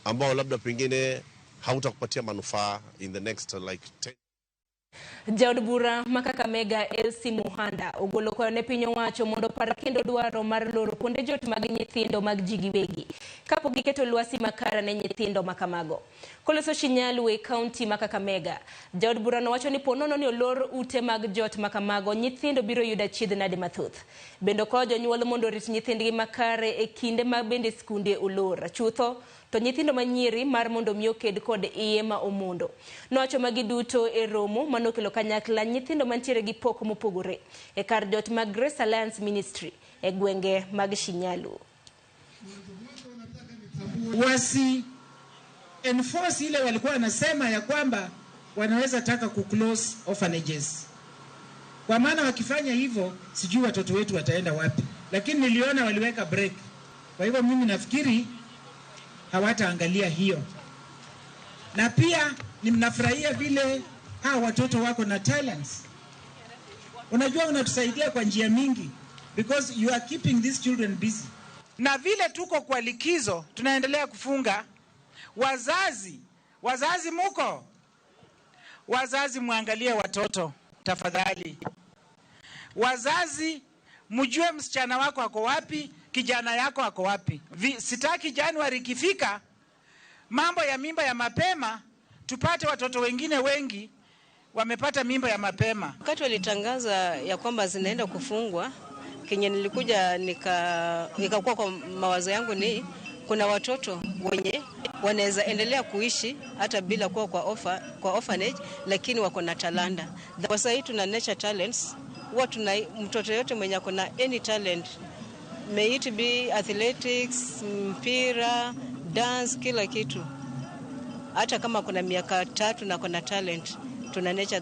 ambao labda pengine hautakupatia manufaa in the next like 10. Jaod bura ma Kakamega Elsie Muhanda ogolo kone piny owacho mondo par kendo dwaro mar loro kuonde jot mag nyithindo mag ji giwegi kapo giketo lwasi makara ne nyithindo makamago. Koloso Shinyalu e kaunti ma Kakamega, jaod bura nowacho ni ponono ni olor ute mag jot makamago nyithindo biro yudo achiedh nade mathoth. Bendo ko jonyuol mondo rit nyithindgi makare e kinde ma bende skunde olor. Chutho to nyithindo manyiri mar mondo miyo ked kod iye ma omondo. Nowacho magi duto e romo manokelo kanyakla nyithindo mantiere gi pok mopogore e kar jot mag Grace Alliance Ministry e gwenge mag Shinyalu. Wasi enforce ile walikuwa wanasema ya kwamba wanaweza taka kuclose orphanages. Kwa maana wakifanya hivyo sijui watoto wetu wataenda wapi. Lakini niliona waliweka break. Kwa hivyo mimi nafikiri hawataangalia hiyo. Na pia ninafurahia vile hawa watoto wako na talents. Unajua unatusaidia kwa njia mingi because you are keeping these children busy. Na vile tuko kwa likizo tunaendelea kufunga, wazazi muko, wazazi muangalie watoto tafadhali. Wazazi mjue msichana wako ako wapi, kijana yako ako wapi. Sitaki Januari ikifika mambo ya mimba ya mapema tupate watoto wengine wengi wamepata mimba ya mapema. Wakati walitangaza ya kwamba zinaenda kufungwa, kenye nilikuja nikakuwa kwa mawazo yangu ni kuna watoto wenye wanaweza endelea kuishi hata bila kuwa kwa orphanage, lakini wako na talanta. Kwa sasa tuna nature talents, huwa tuna mtoto yote mwenye ako na any talent, may it be athletics, mpira, dance, kila kitu. Hata kama kuna miaka 3 na kuna talent, tuna nature